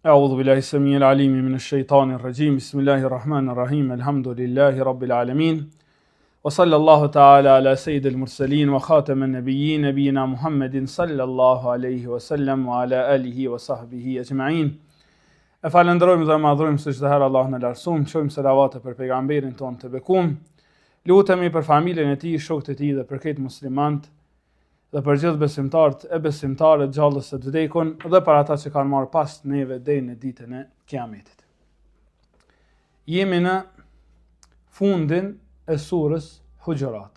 أعوذ بالله السميع العليم من الشيطان الرجيم بسم الله الرحمن الرحيم الحمد لله رب العالمين وصلى الله تعالى على سيد المرسلين وخاتم النبيين نبينا محمد صلى الله عليه وسلم وعلى آله وصحبه أجمعين. E falenderojmë dhe madhrojmë së çdo herë Allahun e lartësuam, shojmë selavate për pejgamberin tonë të bekuar. Lutemi për familjen e tij, shokët e tij dhe për këtë muslimanët dhe për gjithë besimtarët e besimtarët gjallës së vdekun dhe për ata që kanë marrë pas neve deri në ditën e Kiametit. Jemi në fundin e surës Hujurat.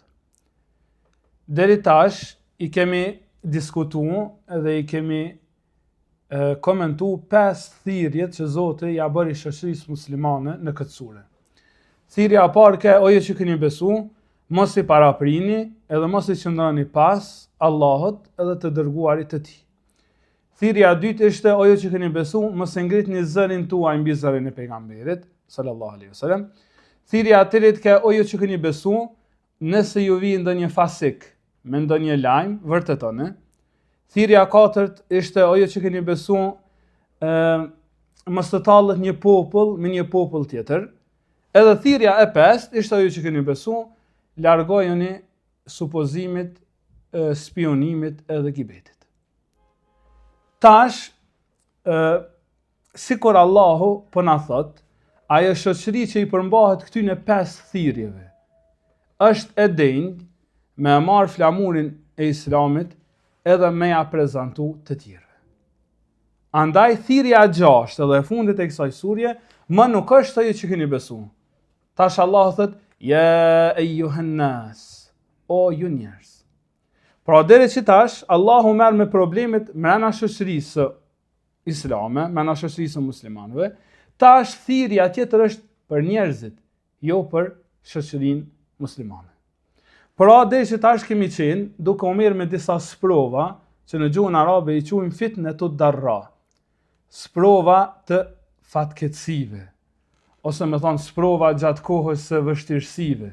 Deri tash i kemi diskutuar dhe i kemi komentu 5 thirrjet që Zoti ja bëri shoqërisë muslimane në këtë sure. Thirrja e parë ka oje që keni besu, mos i paraprini edhe mos i qëndroni pas Allahut edhe të dërguarit të tij. Thirrja e dytë ishte oje që keni besu, mos e ngritni zërin tuaj mbi zërin e pejgamberit sallallahu alaihi wasallam. Thirrja e tretë ka oje që keni besu, nëse ju vi ndonjë fasik me ndonjë lajm, vërtetoni. Thirrja e katërt ishte ajo që keni besu, mos të tallet një popull me një popull tjetër. Edhe thirrja e pestë ishte ajo që keni besu, largojeni supozimit, spionimit edhe gibetit. Tash, sikur Allahu po na thot, ajo shoqëri që i përmbahet këtyne 5 thirrjeve është e denjë me marr flamurin e Islamit edhe me ja prezentu të tjerëve. Andaj thirrja e 6 edhe e fundit e kësaj surje më nuk është ajo që keni besu. Tash Allah thot, ja eyyuhan nas, o ju njerëz. Pra deri që tash Allahu merr me problemet mrena shoqërisë islame, mrena shoqërisë muslimanëve. Tash thirrja tjetër është për njerëzit, jo për shoqërinë muslimane. Pra dhe që tash kemi qenë duke u merr me disa sprova që në gjuhën arabe i quajmë fitnetu darra, sprova të fatkeqësive, ose me thonë sprova gjatë kohës së vështirësive.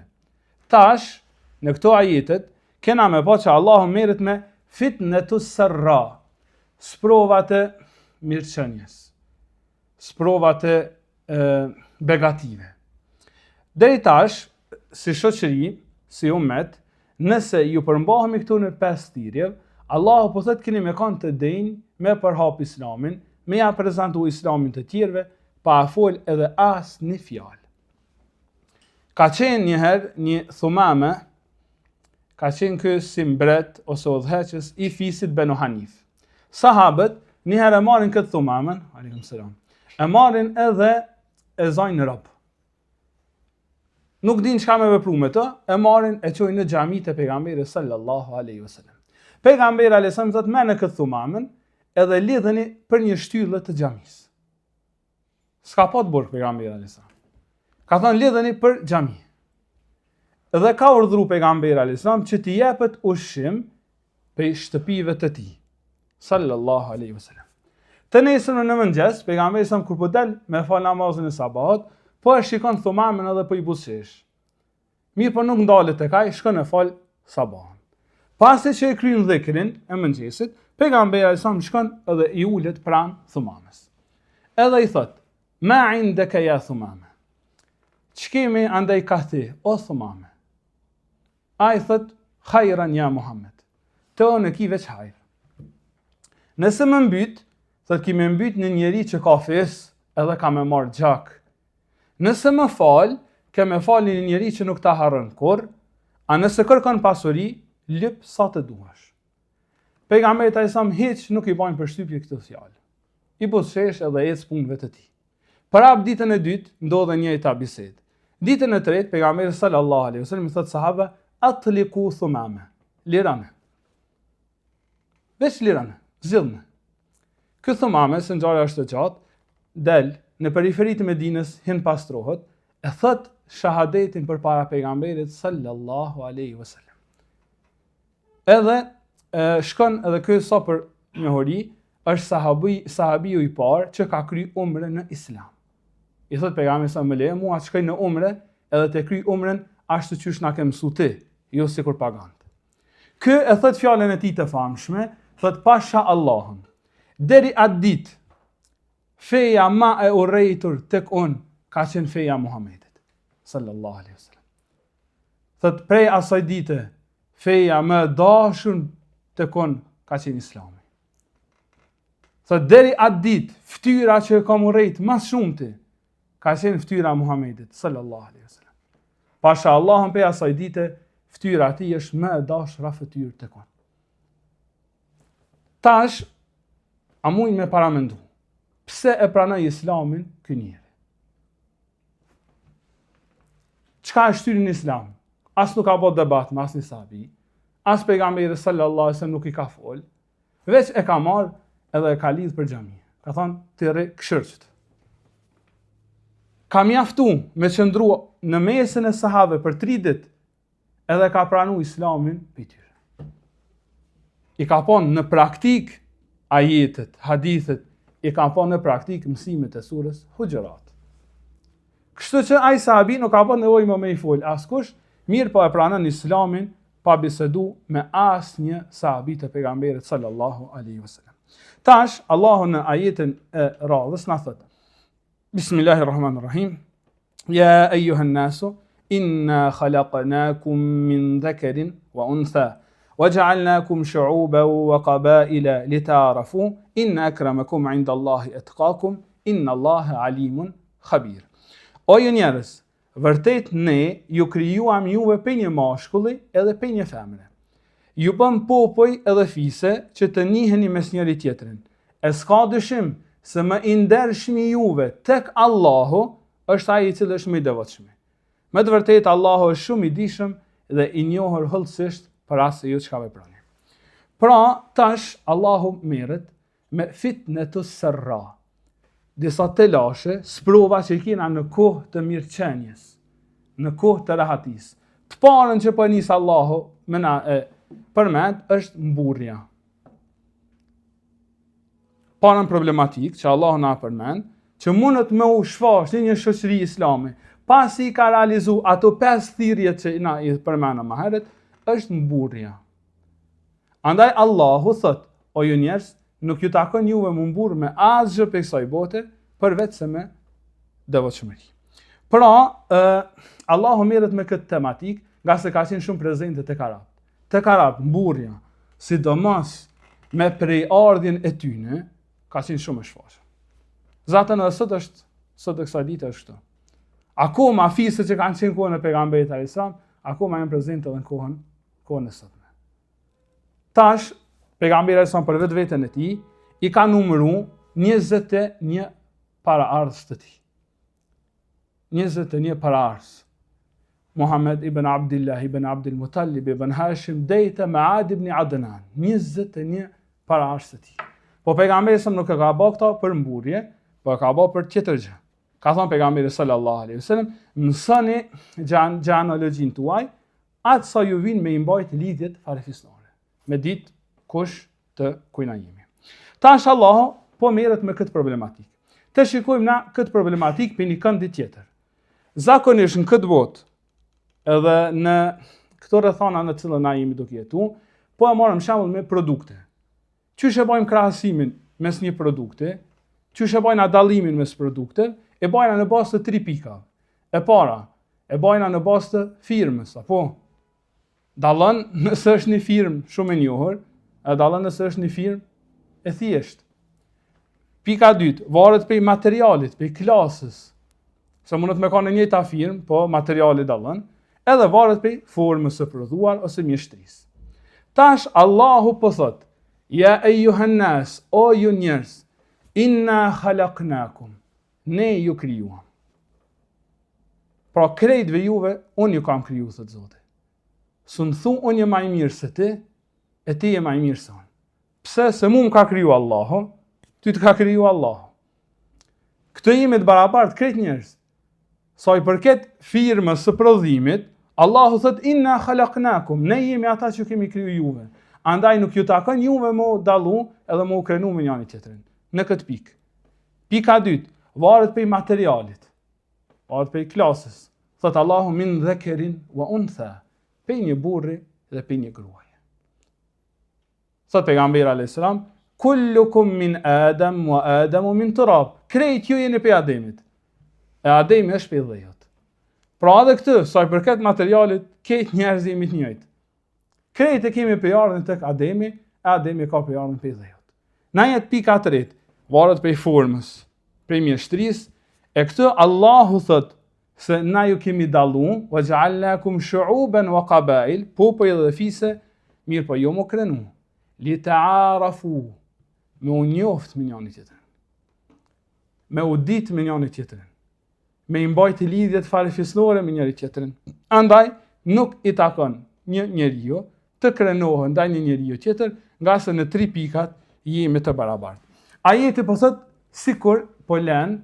Tash, në këto ajetet, kena me pa që Allahu merret me fitnetu sarra, sprova të mirëqenies, sprova të begative. Deri tash, si shoqëri, si ummet, nëse ju përmbahemi këtu në 5 thirrje, Allahu po thotë keni me kanë të denjë me përhap Islamin, me ja prezantu Islamin të tjerëve, pa a fol edhe as një fjalë. Ka qenë njëherë një Thumame, ka qenë ky si mbret ose udhëheqës i fisit Banu Hanif. Sahabët njëherë e marrin këtë Thumamen, aleikum selam, e marrin edhe e zajnë në rob. Nuk din çka me vepru me të, e marrin e çojnë në xhamitë e pejgamberit sallallahu alaihi wasallam. Pejgamberi alaihi wasallam thotë merrni këtë Thumamen edhe lidheni për një shtyllë të xhamisë. S'ka pa të burg pejgamberi alaihi wasallam. Ka thënë lidheni për xhami. Dhe ka urdhëruar pejgamberi alaihi wasallam që t'i jepet ushqim prej shtëpive të tij sallallahu alaihi wasallam. Të nesër në mëngjes, pejgamberi sa kur po dal me fal namazin e sabahut, po e shikon Thumamen edhe po i buzëqesh. Mirë po nuk ndalet tek ai, shkon e fal sabahun. Pasi që e kryen dhikrin e mëngjesit, pejgamberi alaihi wasallam shkon edhe i ulet pranë Thumames. Edhe i thot, ma indaka ya Thumame. Ç'kemi andaj ka ti, o Thumame? Ai thot, khairan ya Muhammed. Të unë ki veç hajr. Nëse më mbyt, thot ki më mbyt në njeri që ka fes edhe ka me marr gjak. Nëse më fal, ke me falni një njeri që nuk ta harron kurr, a nëse kërkon pasuri, lyp sa të duash. Pejgamberi alaihi wasallam hiç nuk i bën përshtypje këtë fjalë. I buzëqesh edhe ec punëve të tij. Prap ditën e dytë ndodhe njëjta bisedë. Ditën e tretë pejgamberi sallallahu alaihi wasallam i thot sahabe, atliqu Thumame. Lirane. Veç lirane, zgjidhni. Ky Thumame, se ngjarja është e gjatë, del në periferitë e Medinës, hin pastrohet, e thot shahadetin përpara pejgamberit sallallahu alaihi wasallam. Edhe shkon edhe ky sa për njohuri, është sahabiu i parë që ka kry umre në Islam. I thot pejgamberi sa më leje mua të shkoj në umre edhe të kryj umren ashtu qysh na ke mësu ti, jo sikur pagant. Ky e thot fjalën e tij të famshme, thot pasha Allahun. Deri atë ditë feja ma e urrejtur tek unë ka qenë feja Muhamedit sallallahu alaihi wasallam. Thot prej asaj dite feja më e dashur tek unë ka qenë Islami. Thot deri atë ditë fytyra që kam urrejt më shumëti ka qenë fytyra Muhamedit sallallahu alaihi wasallam. Pasha Allahun prej asaj dite fytyra e tij është më e dashura fytyrë tek unë. Tash a mujnë me paramendu pse e pranoi Islamin ky njeri? Çka është shtyri në Islam? As nuk ka bërë debat me asnjë sahabi, as pejgamberi sallallahu alaihi wasallam nuk i ka fol, veç e ka marrë edhe e ka lidh për xhami. Ka thënë ti rri këshirçt. Ka mjaftu me qëndru në mesën e sahabëve për 3 ditë, edhe ka pranu Islamin për tyre. I ka ponë në praktik ajetet, hadithet, i ka ponë në praktik mësimet e surës Hujurat. Kështu që ai sahabi nuk ka pas nevojë më me i fol askush, mirë po e pranon Islamin pa bisedu me asnjë sahabi të pejgamberit sallallahu alaihi wasallam. Tash Allahu në ajetin e radhës na thot: Bismillahirrahmanirrahim. Ya ayyuhan nasu inna khalaqnakum min dhakarin wa untha وجعلناكم شعوبا وقبائل لتعارفوا إن أكرمكم عند الله أتقاكم إن الله عليم خبير. O ju njerëz, vërtet ne ju krijuam juve për një mashkulli edhe për një femre. Ju bëm popoj edhe fise që të njiheni mes njëri tjetrin. E s'ka dyshim se më i ndershmi juve tek Allahu është ai i cili është më i devotshëm. Me të vërtetë Allahu është shumë i dijshëm dhe i njohur hollësisht për asë ju çka veproni. Pra, tash Allahu merret me fitnetus sarra. Disa telashe, sprova që i kena në kohë të mirëqenjes, në kohë të rahatis. Të parën që po nis Allahu me na përmend është mburrja. Parën problematik që Allahu na përmend, që mundet me u shfash në një shoqëri islame, pasi ka realizu ato 5 thirrje që na i përmendëm më herët, është mburrja. Andaj Allahu thot: o ju njerëz, nuk ju takon juve më mburr me asgjë për kësaj bote, përveç se me devotshmëri. Pra, Allahu merret me këtë tematik, nga se ka qenë shumë prezente tek arabët. Tek arabët mburrja, sidomos me prej ardhjen e tyne, ka qenë shumë e shfaqur. Zatën edhe sot e kësaj dite është kështu. Akoma fisët që kanë qenë kohën e pejgamberit alayhis salam, akoma janë prezente edhe në kohën e sotme. Tash, pejgamberi alayhis salam për vetveten e tij i ka numëruar 21 paraardhës të tij. 21 paraardhës. Muhammed ibn Abdullah ibn Abdul Muttalib ibn Hashim dejta Maad ibn Adnan. 21 paraardhës të tij. Po pejgamberi sa nuk e ka bërë këta për mburrje, po e ka bërë për tjetër gjë. Ka thënë pejgamberi sallallahu alaihi wasallam, mësoni gjanologjin tuaj, atë sa ju vinë me i mbajt lidhjet farefisnore, me ditë kush të kujna jemi. Tash Allahu po merret me këtë problematik. Të shikojmë na këtë problematik për një këndi tjetër. Zakonisht në këtë botë, edhe në këto rrethana në cilën na jemi duke jetu, po e marrim shembull me produkte. Qysh e bëjmë krahasimin mes një produkte, qysh e bëjmë dallimin mes produkteve, e bëjmë në bazë të 3 pikave. E para, e bëjmë në bazë të firmës, apo dallon nëse është një firmë shumë e njohur, e dallon nëse është një firmë e thjeshtë. Pika 2, varet prej materialit, prej klasës. Se mundet me ka në njëjta firmë, po materiali dallon, edhe varet prej formës së prodhuar ose mjeshtrisë. Tash Allahu po thot: Ya ayyuhan nas, o ju njerëz, inna khalaqnakum, ne ju krijuam. Pra krejtve juve, unë ju kam kriju, thot Zoti. S'u thu unë jam më i mirë se ti, e ti je më i mirë se unë. Pse? Se mu më ka kriju Allahu, ty të ka kriju Allahu. Këtë jemi të barabartë krejt njerëz. Sa i përket firmës së prodhimit, Allahu thot inna khalaqnakum, ne jemi ata që kemi kriju juve. Andaj nuk ju takon juve më dallu edhe më krenu me njëri tjetrin. Në këtë pikë. Pika 2, varet prej materialit. Varet prej klasës. Thot Allahu min dhakarin wa untha, pe një burri dhe pe një gruaje. Thot pejgamberi alayhis salam, kullukum min Adam wa Adamu min turab. Krejt ju jeni për Ademit. E Ademi është për dhejot. Pra edhe këtë, sa i përket materialit, këtë njerëz jemi të njëjtë. Krejt e kemi për ardhën tek Ademi, e Ademi ka për ardhën për dhejot. Na jetë pika të rritë, varet për formës, për mjeshtrisë, e këtë Allahu thot se na ju kemi dallu, wa ja'alnakum shu'uban wa qabail, popull dhe fise, mirë po jo më krenu, li ta'arafu, me u njoft me njëri tjetrin, me u dit me njëri tjetrin, me i mbajtë lidhjet farefisnore me njëri tjetrin. Andaj nuk i takon një njeriu të krenohet ndaj një njeriu tjetër, nga se në 3 pikat jemi të barabartë. Ajeti po thot sikur po lën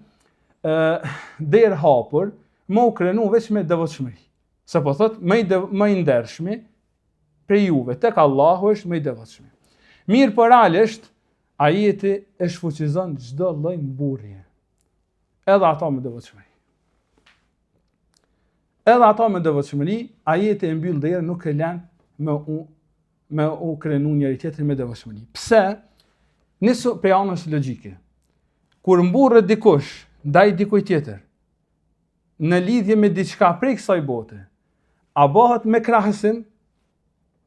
derë hapur, më u krenu veç me devotshmëri. Se po thot më i ndershmi për juve tek Allahu është më i devotshmi. Mirë po realisht ajeti e shfuqizon çdo lloj mburrje. Edhe ata me devotshmëri. Edhe ata me devotshmëri, ajeti e mbyll derën, nuk e lën me u krenu njëri tjetrin me devotshmëri. Pse? Nisu për anës logjike. Kur mburret dikush ndaj dikujt tjetër, në lidhje me diçka prej kësaj bote, a bëhet me krahësim?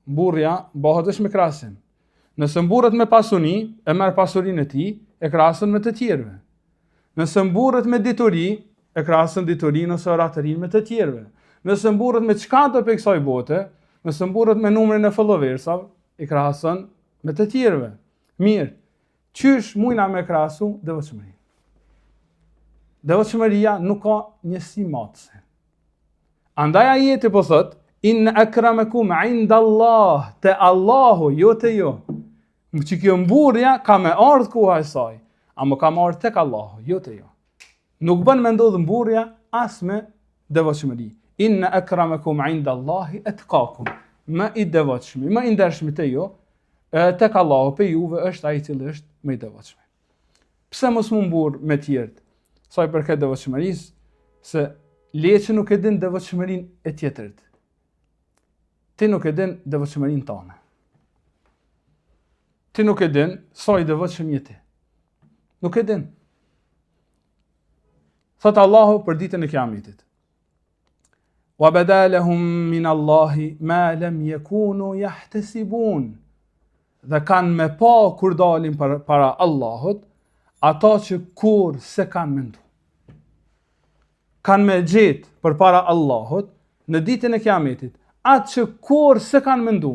Mburrja bëhet është me krahësim. Nëse mburret me pasuni, e merr pasurinë e tij, e krahason me të tjerëve. Nëse mburret me dituri, e krahason diturinë ose oratërinë me të tjerëve. Nëse mburret me çka do për kësaj bote, nëse mburret me numrin e followersave, e krahason me të tjerëve. Mirë, qysh mujna me krahasu devotshmërinë? Devotshmëria nuk ka njësi matëse. Andaj ajeti po thot, inna akramakum inda Allah, te Allahu, jo te jo. Që kjo mburrja ka me ardhë koha e saj, a më ka me ardhë tek Allahu, jo te jo. Nuk bën me ndodhë mburrja as me devotshmëri. Inna akramakum inda Allahi atqakum. Më i devotshmi, më i ndershmi te jo, tek Allahu pe juve është ai i cili është më i devotshëm. Pse mos mu mburr me tjerët? Sa i përket devotshmërisë, se leçi nuk e din devotshmërinë e tjetrit. Ti nuk e din devotshmërinë tënde. Ti nuk e din sa i devotshëm je ti. Nuk e din. Thot Allahu për ditën e Kiametit. Wa badalahum min Allahi ma lam yakunu yahtasibun. Dhe kanë me pa kur dalin para Allahut, ata që kur se kanë mendu. Kanë me gjetë për para Allahut, në ditën e Kiametit, atë që kur se kanë mendu.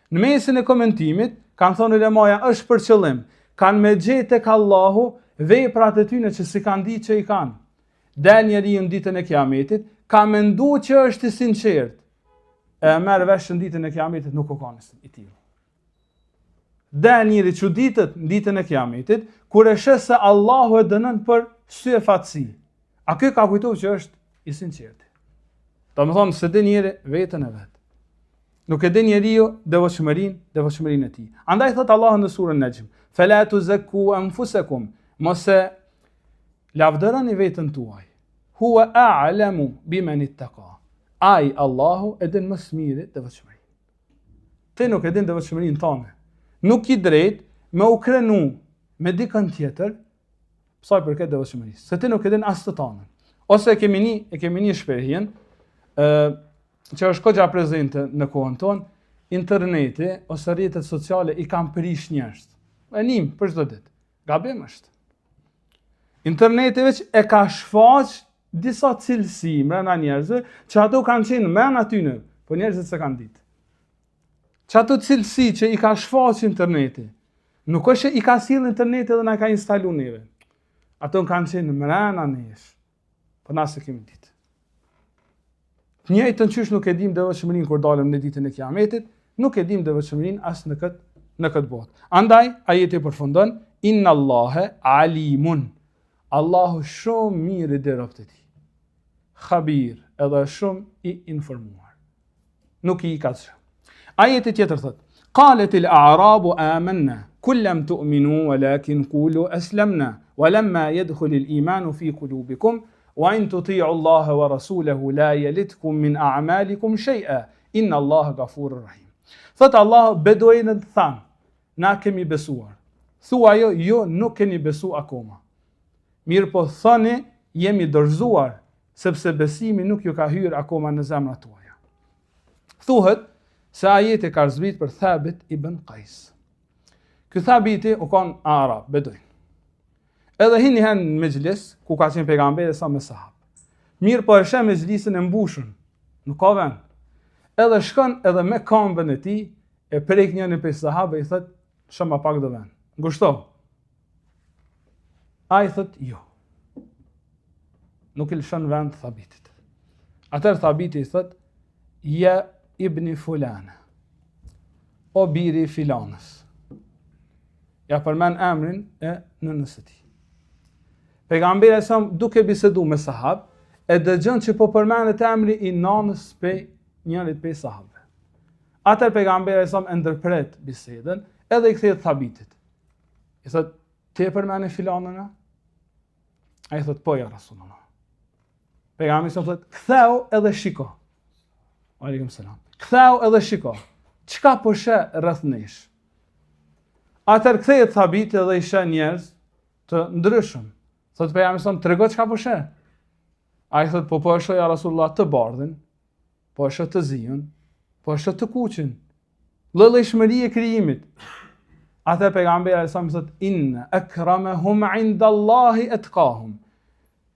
Në mesin e komentimit, kanë thonë ulemaja është për qëllim, kanë me gjetë tek Allahu veprat e tyre që si kanë ditë që i kanë. Del njeriu në ditën e Kiametit, ka mendu që është i sinqert, e merr vesh në ditën e Kiametit nuk u ka i tillë. Del njëri çuditët në ditën e Kiametit, kur e sheh se Allahu e dënon për sy e fatësi. A ky ka kujtuar që është i sinqert. Domethënë se din njëri veten e vet. Nuk e din njeriu devotshmërinë e tij. Andaj thot Allahu në surën Najm, "Fala tuzakku anfusakum", mos e lavdëroni veten tuaj. Huwa a'lamu biman ittaqa. Ai Allahu e din më së miri devotshmërinë. Ti nuk e din devotshmërinë tënde. Nuk i drejt me u krenu me dikën tjetër, sa i përket devotshmërisë. Se ti nuk e din as të tënde. Ose e kemi një shprehjen, që është kogja prezente në kohën tonë, interneti ose rrjetet sociale i kanë prish njerëz. E nim për çdo ditë. Gabim është. Interneti veç e ka shfaq disa cilësi mbrana njerëzve, që ato kanë qenë mbrana tyne, po njerëzit se kanë ditë. Që ato cilësi që i ka shfaq interneti, nuk është që i ka sjell interneti dhe na ka instalu neve. Ato kanë qenë mbrana nesh, po na se kemi ditë. Njëjtën qysh nuk e dim devotshmërinë kur dalëm në ditën e Kiametit, nuk e dim devotshmërinë as në këtë botë. Andaj ajeti përfundon, inna Allahe alimun. Allahu shumë mirë i robt e tij. Khabir, edhe shumë i informuar. Nuk i ka çë. Ajeti tjetër thot: "Qalet al-a'rabu amanna, kul lam tu'minu walakin qulu aslamna, walamma yadkhul al-iman fi qulubikum, wa in tuti'u Allaha wa rasulahu la yalitkum min a'malikum shay'a, inna Allaha ghafurur rahim." Thot Allah, beduinët thanë, na kemi besuar. Thuajo, jo, nuk keni besu akoma. Mirë po thoni, jemi dorëzuar, sepse besimi nuk ju ka hyrë akoma në zemrat tuaja. Thuhet se ajeti ka zbrit për Thabit ibn Qais. Ky Thabiti u kon arab, beduin. Edhe hin një herë në mexhlis, ku ka qenë pejgamberi sa me sahab. Mirë po e sheh mexhlisin e mbushur, nuk ka vend. Edhe shkon edhe me këmbën e tij, e prek njërin prej sahabëve i thot, "Shama pak do vend." Ngushto. Ai thot, "Jo." Nuk i lëshon vend Thabitit. Atëherë Thabiti i thot, "Ja ibni fulana." O biri i filanës. Ja përmend emrin e nënës së tij. Pejgamberi sa duke bisedu me sahab, e dëgjon që po përmendet emri i nanës pe njërit prej sahabëve. Atëherë pejgamberi sa ndërpret bisedën, edhe i kthehet Thabitit. I thot, "Ti e përmend filanën?" Ai thot, "Po ja Rasulullah." Pejgamberi sa thot, "Ktheu edhe shiko." Aleikum selam. "Ktheu edhe shiko. Çka po sheh rreth nesh?" Atëherë kthehet Thabiti dhe i sheh njerëz të ndryshëm. Thot pejgamberi sa, "Trego çka po sheh?" Ai thot, po e shoh ja Rasulullah të bardhin, po e shoh të ziun, po e shoh të kuqin. Lloj-llojshmëri e krijimit. Atëherë pejgamberi sa më thot, "Inna akramahum 'inda Allahi atqahum."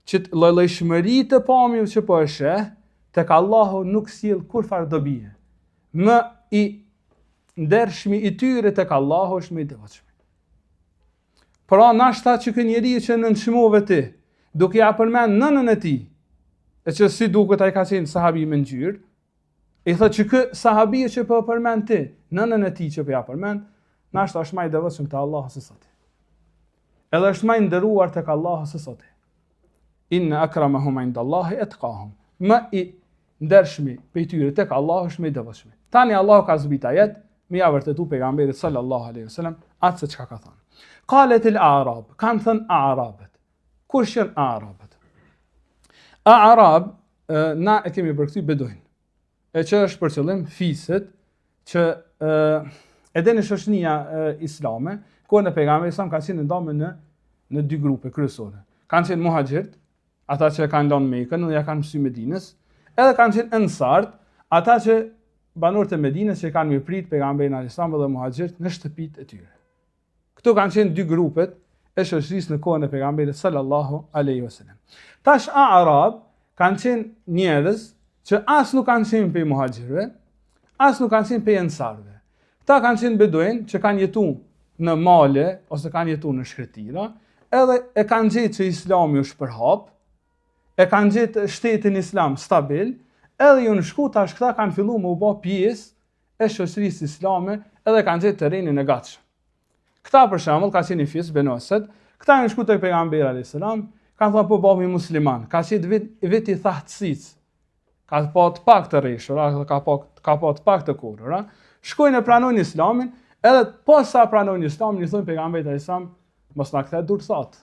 Që lloj-llojshmëri të pamjes që po e sheh, tek Allahu nuk sjell kurfar dobi. Më i ndershmi i tyre tek Allahu është më i devotshëm. Pra nashta që ky njeriu që nënçmove ti, duke ja përmend nënën e tij, e që si duket ai ka qenë sahabi me ngjyrë, i thotë që ky sahabi që po përmend ti, nënën e tij që po ja përmend, nashta është më i devotshëm te Allahu se sot. Edhe është më i nderuar tek Allahu se sot. Inna akramahum 'inda Allahi atqahum. Më i ndershmi prej tyre tek Allahu është më i devotshëm. Tani Allahu ka zbrit ajet, me ja vërtetu pejgamberit sallallahu alaihi wasallam atë se çka ka thënë. Qalet al-a'rab, kanë thënë a'rabët. Kush janë a'rabët? A'rab, na e kemi përkthy beduin. E që është për qëllim fiset që edhe në shoqënia islame, ku në pejgamberi sa ka qenë ndarë në dy grupe kryesore. Kanë qenë muhaxhirt, ata që kanë lënë Mekën dhe ja kanë mësuar Medinës, edhe kanë qenë ansart, ata që banorët e Medinës që kanë mirëprit pejgamberin alayhis salam dhe muhaxhirt në shtëpitë e tyre. Këto kanë qenë dy grupet e shoqërisë në kohën e pejgamberit sallallahu alaihi wasallam. Tash a'rab kanë qenë njerëz që as nuk kanë qenë prej muhaxhirëve, as nuk kanë qenë prej ansarëve. Këta kanë qenë beduin që kanë jetuar në male ose kanë jetuar në shkretira, edhe e kanë gjetë që Islami është përhap, e kanë gjetë shtetin islam stabil, edhe ju në shku tash këta kanë fillu më u bë pjesë e shoqërisë islame, edhe kanë gjetë terrenin e gatshëm. Këta për shembull ka qenë Fis bin Asad, këta në shku tek pejgamberi alayhis salam, kanë thënë po bëhemi musliman, ka qenë vit i thahtësisë. Ka pa të pak të rreshur, ka pa të pak të kurrë, shkojnë e pranojnë Islamin, edhe pas sa pranojnë Islamin, i thonë pejgamberit alayhis salam, mos na kthe dur thot.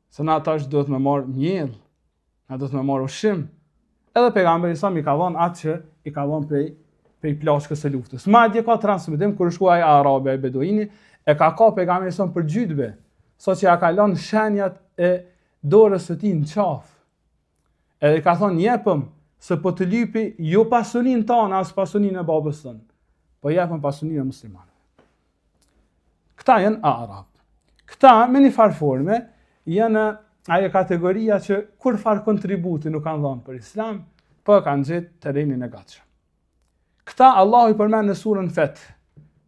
Se na tash duhet me marr miell, na duhet me marr ushqim. Edhe pejgamberi sa i ka dhënë atë që i ka dhënë prej plashkës së luftës. Madje ka transmetim kur shkuaj arabe ai beduini, e ka pejgamberi sa për gjytbe, saqë ja ka lënë shenjat e dorës së tij në qafë. Edhe ka thonë jepëm se po të lypi jo pasurinë tonë as pasurinë e babës tonë, po jepëm pasurinë e muslimanëve. Këta janë arab. Këta me një farforme janë ajo kategoria që kur far kontributi nuk kanë dhënë për Islam, po kanë gjetë terrenin e gatshëm. Këta Allahu i përmend në surën Feth.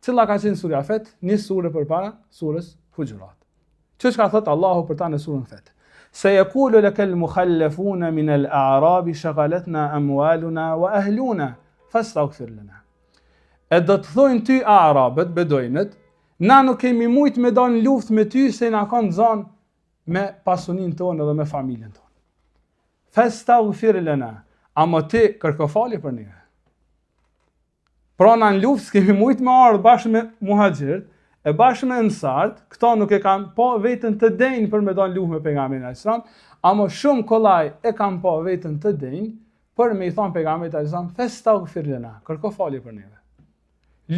Cilla ka qenë sura Feth? Një surë përpara surës Hujurat. Çka ka thënë Allahu për ta në surën Feth? Sayaqulu lakal mukhallafuna min al-a'rab shaghalatna amwaluna wa ahluna fastaghfir lana. E do të thonë ty arabët, beduinët, na nuk kemi mujt me dalë në luftë me ty se na kanë zonë me pasuninë tonë dhe me familjen tonë. Fastaghfir lana, ama ti kërko falje për ne. Pra në luftë s'kemi mujt me ardhë bashkë me muhaxhirt, e bashkë me ansart, këta nuk e kanë pa vetën të denjë për me dalë luftë me pejgamberin alayhis salam, ama shumë kollaj e kanë pa vetën të denjë për me i thonë pejgamberit alayhis salam, fastaghfir lana, kërko falje për neve.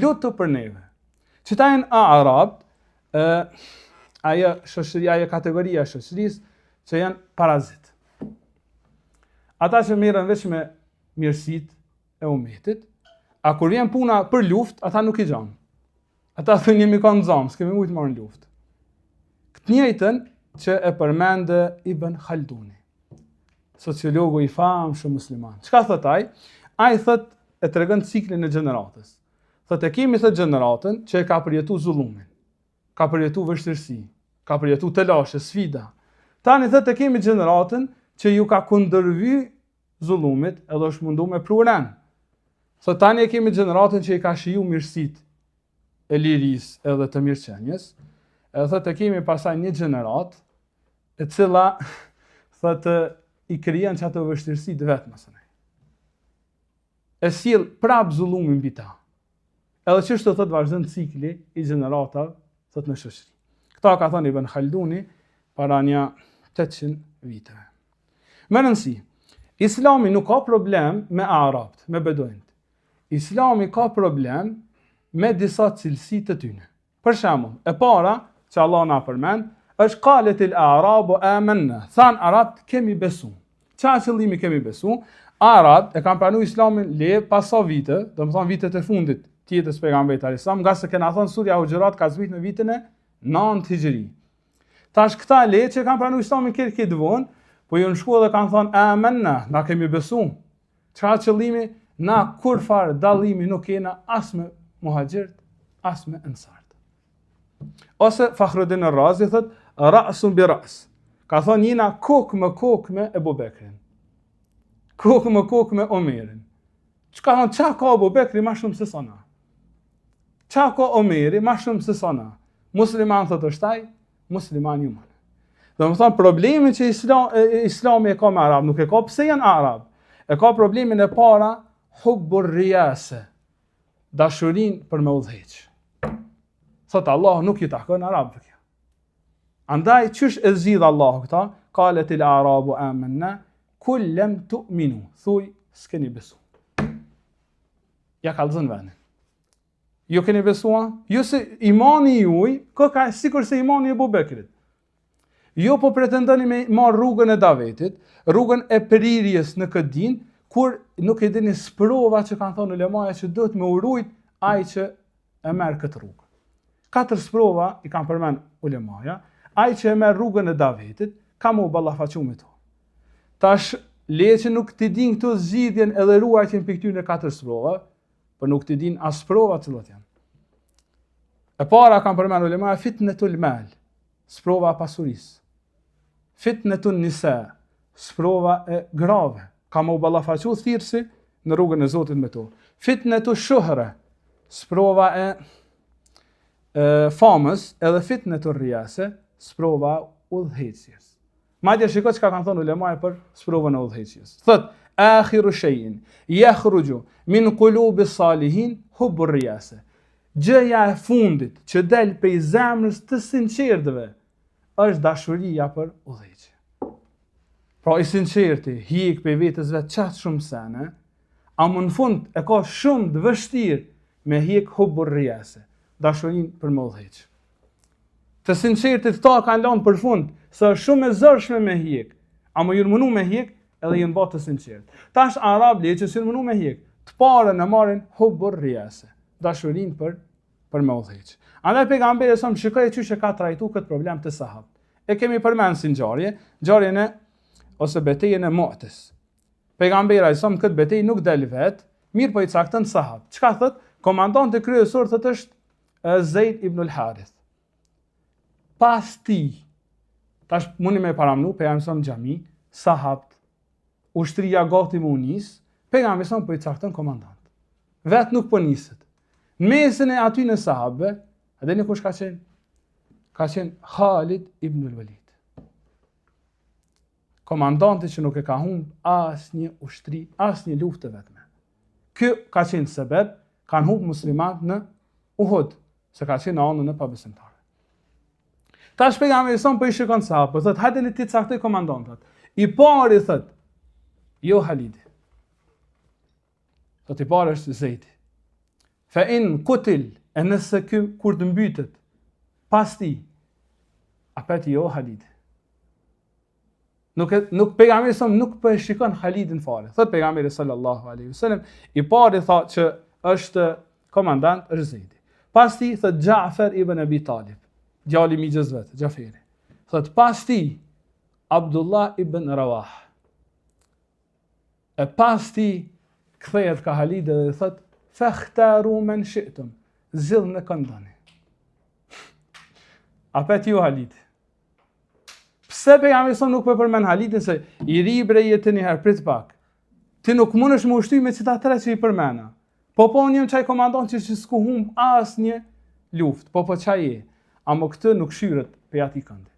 Lutu për neve. Që ta janë arab, ajo kategoria e shoqërisë që janë parazit. Ata që merren veç me mirësitë e umetit, a kur vjen puna për luftë, ata nuk i gjan. Ata thonë jemi kanë nxam, s'kemi mujt të marrim luftë. Këtë njëjtën që e përmend Ibn Khalduni, sociologu i famshëm musliman. Çka thot ai? Ai thot e tregon ciklin e gjeneratës. Thot e kemi thot gjeneratën që e ka përjetu zullumin, ka përjetu vështirësi, ka përjetu telashe, sfida. Tani thot e kemi gjeneratën që ju ka kundërvy zullumit edhe është mundu me pruren. Thot tani e kemi gjeneratën që i ka shiju mirësit e liris edhe të mirëqenjes, edhe thot e kemi pasaj një gjenerat e cila thot i krijen që ato vështirësi të vetë mësënej. E sjell prap zullumin mbi ta. Edhe çështë thot vazhdon cikli i gjeneratave thot në shoqëri. Këta ka thënë Ibn Khalduni para një 800 viteve. Më rëndësi, Islami nuk ka problem me arabt, me beduint. Islami ka problem me disa cilësi të tyre. Për shembull, e para që Allah na përmend është qaletil a'rabu amanna. Than arabt kemi besu. Çfarë qëllimi kemi besu? Arabt e kanë pranuar Islamin le pas sa vite, domethënë vitet e fundit të jetës së pejgamberit alayhis salam, nga se kena thënë surja Huxhurat ka zbrit në vitin e 9 Hijri. Tash këta le që kanë pranuar Islamin këtë vonë, po ju në shkollë dhe kanë thonë amanna, na kemi besu. Çfarë qëllimi? Na kur farë dallimi nuk kena as me muhaxhirt, as me ensart. Ose Fakhruddin Ar-Razi thot ra'sun bi ra's. Ka thonë jina kokë me Ebu Bekrin. Kokë me Omerin. Çka thonë çka ka Ebu Bekri më shumë se sa na? Çka ka Omeri më shumë se sa na? Musliman thot është ai, musliman ju. Dhe më thonë problemi që Islami e ka me arab, nuk e ka pse janë arab. E ka problemin e para hubbur riyase, dashurin për me udhëheq. Thot Allah nuk i takon arabëve kjo. Andaj qysh e zgjidh Allahu këta? Qaletil a'rabu amanna kul lam tu'minu. Thuj s'keni besu. Ja kallzon vendin. Ju keni besua? Ju se imani juaj ka sikur se imani e Abu Bekrit. Jo po pretendoni me marr rrugën e Davetit, rrugën e perirjes në këtë din, kur nuk e dini sprova që kanë thonë ulemaja që do të me urujt ai që e merr këtë rrugë. 4 sprova i kanë përmend ulemaja, ai që e merr rrugën e Davetit, ka mu ballafaqu me to. Tash le që nuk ti din këto zgjidhjen edhe ruajtjen për këtyre 4 sprova, por nuk ti din as sprova cilat janë. E para kanë përmend ulemaja fitnetul mal, sprova pasurisë. Fitnetun nisa, sprova e grave, ka më ballafaqu thirrsi në rrugën e Zotit me to. Fitnetu shuhra, sprova e famës, edhe fitnetu riyase, sprova udhëheqjes. Madje shikoj çka kanë thënë ulemaja për sprovën e udhëheqjes. Thot akhiru shay'in yakhruju min qulubi salihin hubbur riyase. Gjëja e fundit që del prej zemrës të sinqertëve është dashuria për udhëheqje. Pra i sinqerti, hiq për vetës vetë qatë shumë sene, a më në fund e ka shumë të vështirë me hiq hubbur riyase, dashurin për me udhëheqje. Të sinqertit ta kanë lanë për fund, se është shumë e zërshme me hiq, a më jënë mënu me hiq edhe jënë ba të sinqert. Tash arab le që si mënu me hiq, të pare në marin hubbur riyase, dashurin për me udhëheqje. Andaj pejgamberi sa më shikoj çysh e ka trajtu këtë problem të sahabët. E kemi përmend si ngjarjen e ose betejën e Mu'tes. Pejgamberi sa më këtë betejë nuk del vet, mirë po i cakton sahabët. Çka thot? Komandanti kryesor thot është Zeid ibn al-Harith. Pas ti, tash mundi me paramnu pejgamberi sa më xhami, sahabët, ushtria gati më unis, pejgamberi sa po i cakton komandant. Vet nuk po niset. Në mesin e aty në sahabë, a dini kush ka qenë? Ka qenë Khalid ibn al-Walid. Komandanti që nuk e ka humbë asnjë ushtri, asnjë luftë vetme. Ky ka qenë sebeb, kanë humbë muslimanët në Uhud, se ka qenë në anën e pabesimtarëve. Tash pejgamberi son po i shikon sahabët, thotë hajde ti caktoj komandantat. I pari thotë, jo Halidi. Thotë i pari është Zeidi. Fa in kutil, e nëse ky kur të mbytet, pas ti. Apeti jo Halid. Nuk pejgamberi sa nuk po e shikon Halidin fare. Thot pejgamberi sallallahu alaihi wasallam, i pari thot që është komandant është Zeidi. Pas ti thot Jafer ibn Abi Talib, djali i mijës vet, Jaferi. Thot pas ti Abdullah ibn Rawah. E pas ti kthehet ka Halid dhe thot fakhtaru man shi'tum, zgjidhni këndoni. Apeti jo Halid. Pse pejgamberi sa nuk po përmend Halidin se i ri bre jetën një herë prit pak. Ti nuk mundesh më ushty me cita tre që i përmena. Po unë jam çaj komandant që s'ku humb asnjë luftë. Po çaj je. Amo këtë nuk shyrët për ati këndit.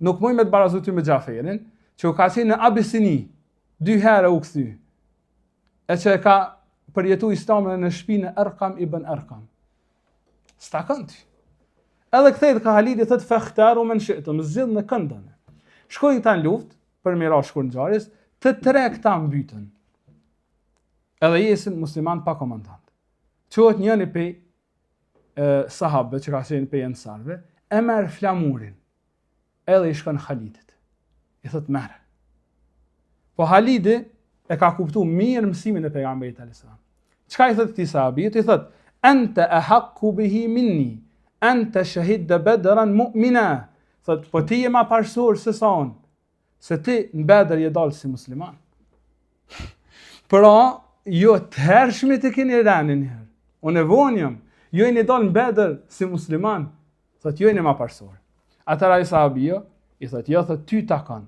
Nuk muj me të barazuar me Jaferin, që u ka qenë në Abisini, 2 herë u kthy. E që ka përjetu Islamin në shtëpinë e Arqam ibn Arqam. S'ta kënd. Edhe kthehet ka Halidi thot fakhtaru man shi'tum, zgjidhni këndën. Shkojnë këta në luftë, për mirash kur ngjarjes, të tre këta mbytën. Edhe jesin musliman pa komandant. Quhet njëri pej sahabëve që ka qenë pej ensarve, e merr flamurin. Edhe i shkon Halidit. I thot merr. Po Halidi e ka kuptuar mirë mësimin e pejgamberit alayhis salam. Çka i thot këtij sahabit? I thot anta ahqqu bihi minni. Anta shahidta Badran mu'mina. Thot, po ti je ma parsur se sa unë, se ti në Bedër je dalë si musliman. Pra, jo të hershme të keni rënë njëherë. Unë e vonjëm, jo e një dalë në Bedër si musliman, thot, jo e një ma parsur. Atëra i sahabio, i thot, jo, thot, ty ta kanë,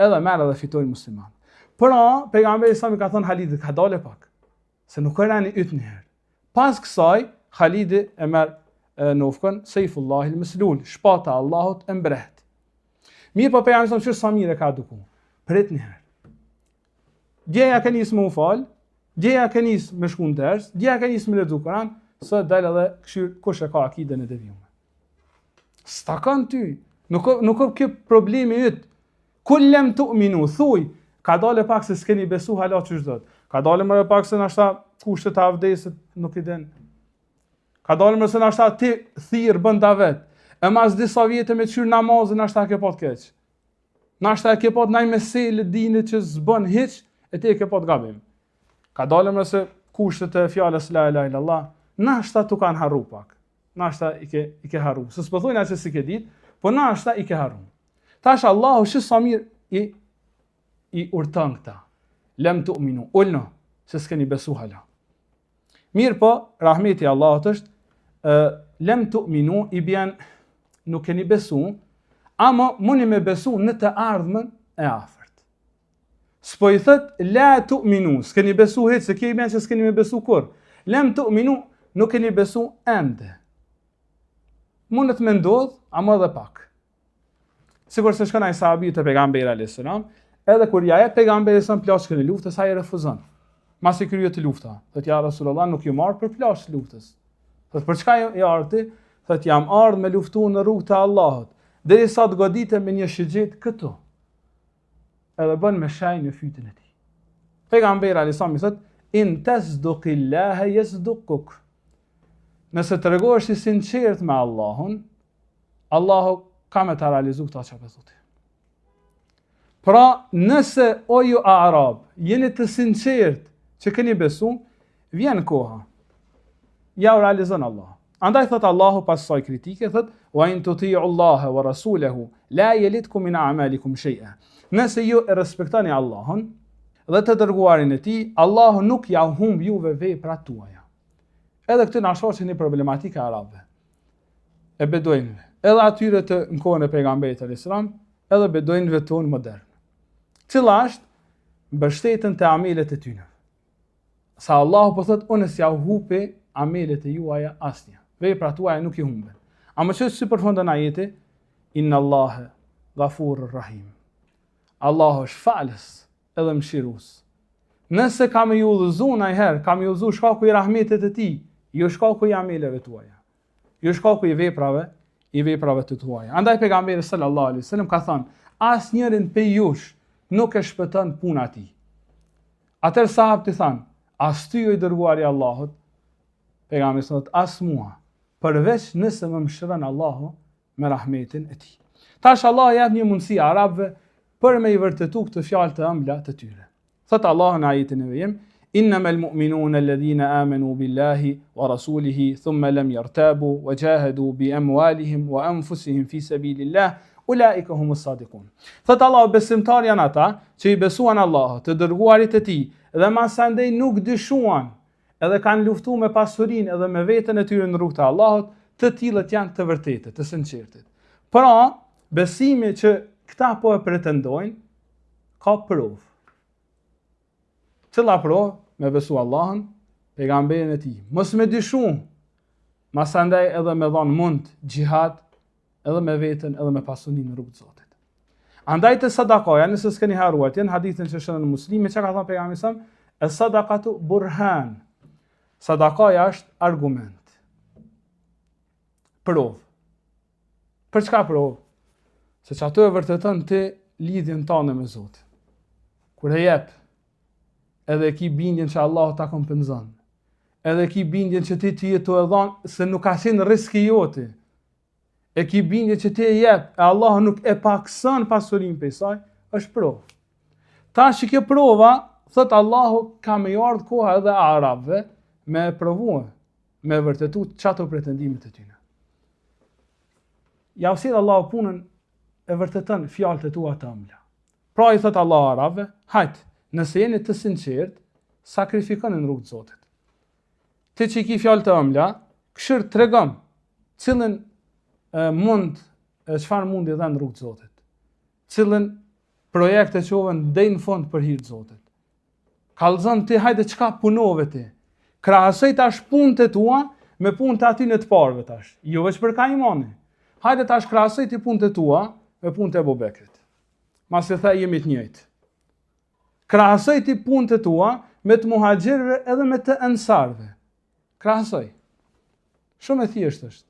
edhe merë edhe fitojnë musliman. Pra, pejgamberi sa mi ka thonë Halidit, ka dale pak, se nuk e rënë ytë njëherë. Pas kësaj, Halidi e merë nofkën Sejfullahi l-Meslul, shpata Allahut e mbreht. Mirë po pejgamberi sa që sa mirë ka duku. Prit një herë. Djeja ka nisë me u falë, djeja ka nisë me shku në ders, djeja ka nisë me lexu Kur'an, së del edhe këshir kush e ka akiden e devijume. S'ta kanë ty. Nuk ke problemi yt. Kullem tu'minu, thuj, ka dale pak se s'keni besu hala ç'është dot. Ka dale më pak se nashta kushtet e avdesit nuk i den. Ka dalë më se nashta ti thirr bën ta vet. E mas disa vjetë me qyr namazin nashta ke pot keq. Nashta e ke pot ndaj meselë dini që s'bën hiç, e ti e ke pot gabim. Ka dalë më se kushtet e fjalës la ilaha illallah, nashta tu kanë harru pak. Nashta i ke harru. Se s'po thojnë që si ke ditë, po nashta i ke harru. Tash Allahu shi sa mirë i urton këta. Lem tu'minu, ulno, se s'keni besu hala. Mirë po, rahmeti Allahut është, lem tu'minu i bjen nuk keni besu, ama muni me besu në të ardhmen e afërt. S'po i thët, la tu'minu, s'keni besu hiç, se ke i bjen që s'keni me besu kur. Lem tu'minu, nuk keni besu ende. Mundet me ndodh, ama dhe pak. Sikur se shkon ai sahabi te pejgamberi alayhis salam, edhe kur ja jep pejgamberi sa plaçkën e luftës, ai refuzon. Masi kryet të lufta, thot ja Rasulullah, nuk ju marr për plaçë luftës. Thot për çka ja ardhi? Thot jam ardhur me luftu në rrugt të Allahut, derisa të goditem me një shigjet këtu. Edhe bën me shenjë në fytyn e tij. Pejgamberi alayhis salam i thot in tasduqillaha yasduquk. Nëse të regohesh i sinqert me Allahun, Allahu ka me të realizu këta që pëthuti. Pra, nëse o ju Arab, jeni të sinqert që keni besu, vjen koha. Ja u realizon Allah. Andaj thot Allahu pas saj kritike, thot, wa in tuti'u Allaha wa rasulahu, la yelitkum min a'malikum shay'a. Nëse ju e respektani Allahun dhe të dërguarin e tij, Allahu nuk ja humb juve veprat tuaja. Edhe këtë na shoqë një problematikë e arabëve, e beduinëve, edhe atyre të në kohën e pejgamberit alayhis salam, edhe beduinëve tonë modern. Cila është mbështetën te amelet e tyre. Sa Allahu po thot unë s'ja hupi amelet e juaja asnjë. Veprat tuaja nuk i humben. Ama çështë si përfundon ajeti, inna Allaha ghafurur rahim. Allahu është falës edhe mëshirues. Nëse kam ju udhëzu ndajherë, kam ju udhëzu shkaku i rahmetit të tij, jo shkaku i ameleve tuaja. Jo shkaku i veprave të tuaja. Andaj pejgamberi sallallahu alaihi wasallam ka thënë, asnjërin prej jush nuk e shpëton puna e tij. Atëherë sahabët i thanë, as ty o i dërguari i Allahut? Pejgamberi thotë, as mua, përveç nëse më mëshiron Allahu me rahmetin e tij. Tash Allah jep një mundësi arabëve për me I vërtetu këtë fjalë të ëmbla të tyre. Thot Allah në ajetin e vejim, innamal mu'minuna alladhina amanu billahi wa rasulihi thumma lam yartabu wa jahadu bi amwalihim wa anfusihim fi sabilillah ulaika humus sadiqun. Thot Allah, besimtar janë ata që I besuan Allahut, të dërguarit e tij, dhe masandej nuk dyshuan, edhe kanë luftuar me pasurinë edhe me veten e tyre në rrugt të Allahut, të tillët janë të vërtetë, të sinqertit. Pra, besimi që këta po e pretendojnë, ka provë. Cila provë? Me besu Allahun, pejgamberin e tij. Mos me dyshu, masandaj edhe me dhon mund, xhihad, edhe me veten, edhe me pasurinë në rrugt të Zotit. Andaj të sadakaja, nëse s'keni harruar, në hadithin që shënon Muslimi, çka ka thënë pejgamberi sa, es-sadaqatu burhan. Sadakaja është argument. Provë. Për çka provë? Se që ato e vërtetën të lidhjen tane me Zotin. Kur e jep, edhe ki bindjen që Allah ta kompenzon, edhe ki bindjen që ti jetu e dhanë se nuk ka qenë riski joti, e ki bindjen që ti e jep, e Allah nuk e pakson pasurin për saj, është provë. Ta që kjo prova, thët Allahu ka me ardhë koha edhe arabëve me provue, me vërtetu qato pretendimit e tyne. Ja usit Allahu punën e vërtetën fjalët e tua të ëmbla. Pra I thët Allahu arabëve, hajtë, nëse jeni të sinqert, sakrifikoni në rrugë të Zotit. Ti që I ki fjalë të ëmbla, këshir tregom cilën çfarë mundi dha në rrugë të Zotit. Cilën projekte qovën deri në fund për hir të Zotit. Kallëzon ti, hajde çka punove ti. Krahasoj tash punët e tua me punët e aty në të parëve tash. Jo veç për ka imani. Hajde tash krahasoj ti punët e tua me punët e Abu Bekrit. Masi tha jemi të njëjtë. Krahasoj ti punët e tua me të muhaxhirëve edhe me të ensarve. Krahasoj. Shumë e thjeshtë është.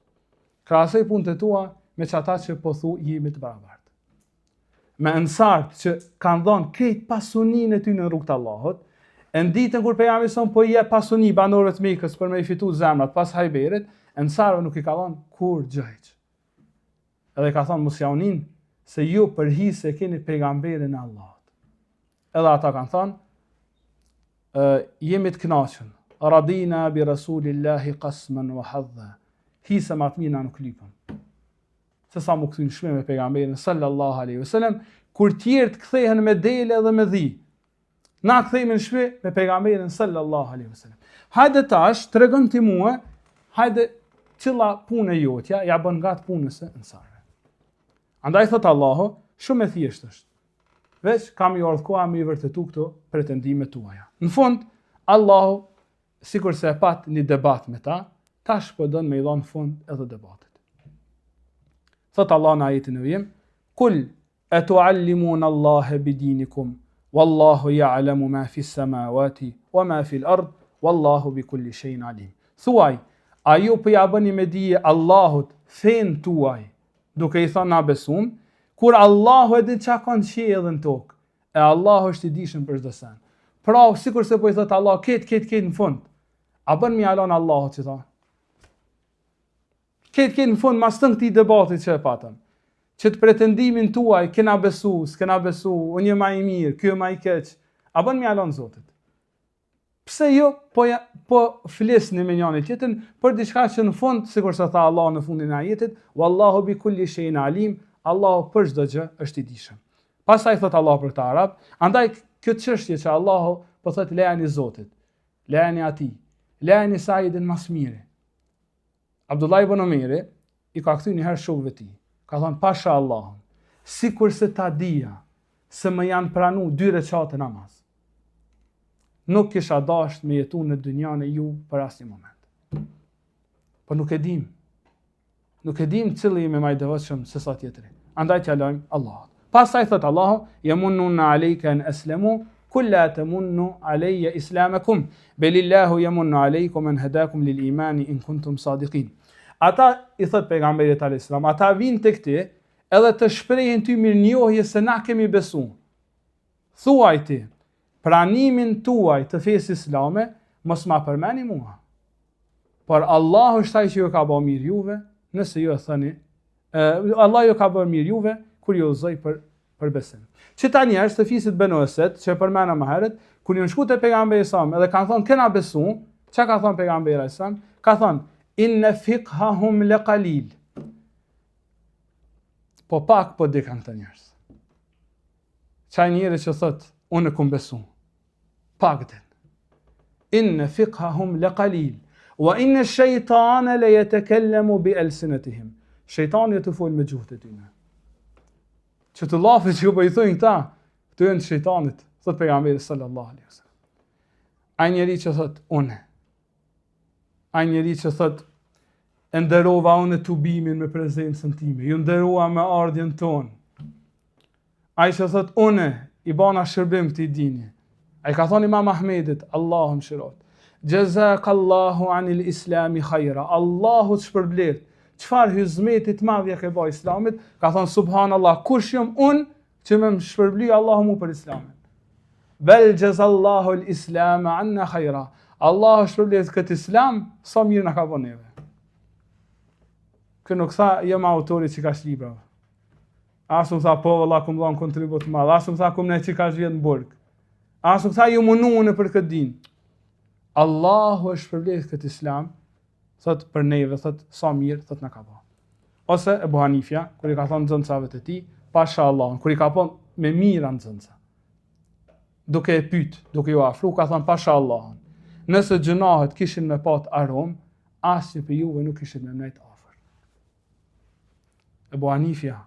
Krahasoj punët e tua me çata që po thu jemi të barabartë. Me ensart që kanë dhënë krejt pasuninë e ty në rrugt të Allahut, e në ditën kur pejgamberi son po I jep pasuni banorëve të Mekës për me I fitu zemrat pas Hajberit, ensarve nuk I ka dhënë kur gjë. Edhe ka thonë mos ja unin se ju për hi se keni pejgamberin e Allahut. Edhe ata kanë thonë, jemi të kënaqur. Radina bi rasulillahi qasman wa hadha. Hisa më të mirë nuk lypën. Se sa mu këthyn shme me pejgamberin sallallahu alaihi wasallam, kur tjerë të kthehen me dele dhe me dhi. Na kthehemi në shme me pejgamberin sallallahu alaihi wasallam. Hajde tash, tregon ti mua, hajde cilla punë jotja, ja bën gat punës së ensarve. Andaj thot Allahu, shumë e thjeshtë është. Veç kam I ardhur koha me I vërtetu këto pretendimet tuaja. Në fund, Allahu, sikur se e pat një debat me ta, tash po don me I dhon fund edhe debatit. Thot Allah në ajetin e vjem, Kull e tuallimuna Allahe bidinikum, wallahu ja'lamu ma fi samawati, wa ma fi l'ard, wallahu bi kulli shay'in alim. Thuaj, a ju po ja bëni me dije Allahut fen tuaj, duke I thënë na besum, kur Allahu e din çka ka në qiell dhe në tokë, e Allahu është I dishëm për çdo sen. Pra, sikur se po I thot Allah, ketë në fund, a bën mi alon Allahut që tha? Ketë në fund, mas të këtij debatit që e patëm, që të pretendimin tuaj, kena besu, s'kena besu, unë jë ma I mirë, kjo ma I keq, a bën mi alon Zotit? Pse jo po flisni me njëri tjetrin për diçka që në fund, sikur se tha Allah në fundin e ajetit, wallahu bi kulli shay'in alim, Allahu për çdo gjë është I dishëm. Pastaj thot Allah për këtë arab, andaj kjo çështje që Allahu po thot lejani Zotit, lejani atij, lejani Saidin mas miri. Abdullah ibn Omeri I ka kthy një herë shokëve të tij. Ka thënë pasha Allahun, sikur se ta dija se më janë pranu 2 recate namaz. Nuk kisha dasht me jetu në dynjan e ju për asnjë moment. Po nuk e dim. Nuk e dim cili jemi më I devotshëm se sa tjetri. Andaj t'ja lajm Allahut. Pastaj thot Allahu, yamununa alayka an aslamu, kul la tamunnu alayya islamakum, balillahu yamunnu alaykum an hadakum lil iman in kuntum sadiqin. Ata I thot pejgamberit alayhis salam, ata vinë tek ti edhe të shprehin ty mirënjohje se na kemi besu. Thuaj ti, pranimin tuaj të fesë islame, mos ma përmeni mua. Por Allahu është ai që ju ka bërë mirë juve, nëse ju e thëni Allah ju ka bërë mirë juve kur ju udhëzoi për besim. Çita njerëz të fisit Banu Esed, që përmena më herët, kur ju shku te pejgamberi sa edhe kanë thonë kena besu, çka ka thonë pejgamberi sa? Ka thonë inna fiqhahum laqalil. Po pak po di kanë këta njerëz. Çaj njerëz që thot unë kum besu. Pak den. Inna fiqhahum laqalil. Wa inna ash-shaytana la yatakallamu bi alsinatihim. Shejtani të fol me gjuhën e tyre. Që të llafë që po i thonë këta, këto janë shejtanit, thot pejgamberi sallallahu alaihi wasallam. Ai njeri që thot unë. Ai njeri që thot e nderova unë tubimin me prezencën time, ju nderova me ardhjen tonë. Ai që thot unë i bana shërbim këtij dini. Ai ka thonë Imam Ahmedit, Allahu mëshiroft. Jazakallahu anil islami khaira. Allahu të shpërblet. Çfarë hizmeti të madh ja ke bëj Islamit? Ka thonë subhanallahu, kush jam unë që më shpërbly Allahu mu për Islamin. Bel jazallahu al-islam anna khaira. Allahu shpërblet këtë Islam sa mirë na ka bënë neve. Kë nuk tha jam autori që ka libra. Asu tha po valla kum dhon kontribut të madh. Asu tha kum ne që ka vjet në burg. Asu tha ju munuën për këtë din. Allahu e shpërblet këtë Islam, thot për neve, thot sa mirë, thot na ka bë. Ose Ebu Hanifja, kur i ka thonë nxënësave të tij, pasha Allah, kur i ka thonë me mira nxënësa. Duke e pyet, duke ju afru, ka thonë pasha Allah. Nëse gjunahet kishin me pat arom, asnjë për juve nuk kishin me nejt afër. Ebu Hanifja,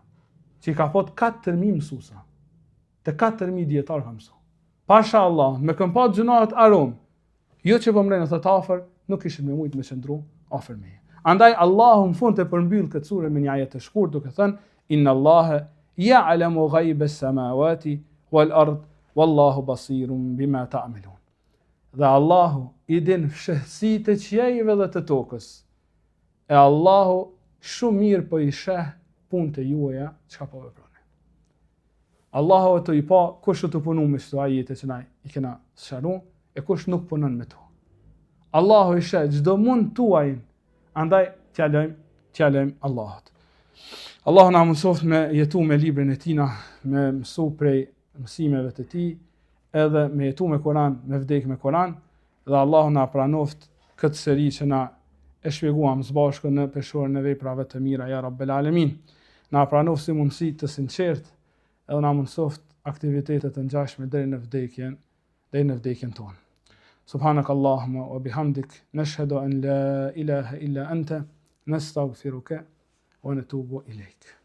që i ka pot 4.000 mësuesa, të 4.000 dietar ka mësu. Pasha Allah, me këm pat gjunahet arom, jo që pëmrejnë të afër, nuk ishin me mujt me qëndru afër me. Andaj Allahu në fund të përmbyll këtë sure me një ajet të shkurt duke thënë inna Allahe ya'lamu ghaiba as-samawati wal ard wallahu basirun bima ta'malun. Dhe Allahu i din fshehësitë e qiejve dhe të tokës. E Allahu shumë mirë po i sheh punët e juaja çka po veproni. Allahu të i pa kush të punu me këto ajete që na i kena sqaruar e kush nuk punon me to. Allahu i sheh çdo mund tuajin. Andaj t'jalojm Allahut. Allahu na mësoft me jetu me librin e tina, me mësu prej mësimeve të tij, edhe me jetu me Kur'an, me vdek me Kur'an, dhe Allahu na pranoft këtë seri që na e shpjeguam së bashku në peshorën e veprave të mira ja Rabbel Alamin. Na pranoft si mundësi të sinqert, edhe na mësoft aktivitetet të ngjashme deri në vdekjen tonë. سبحانك اللهم وبحمدك نشهد أن لا إله إلا أنت نستغفرك ونتوب إليك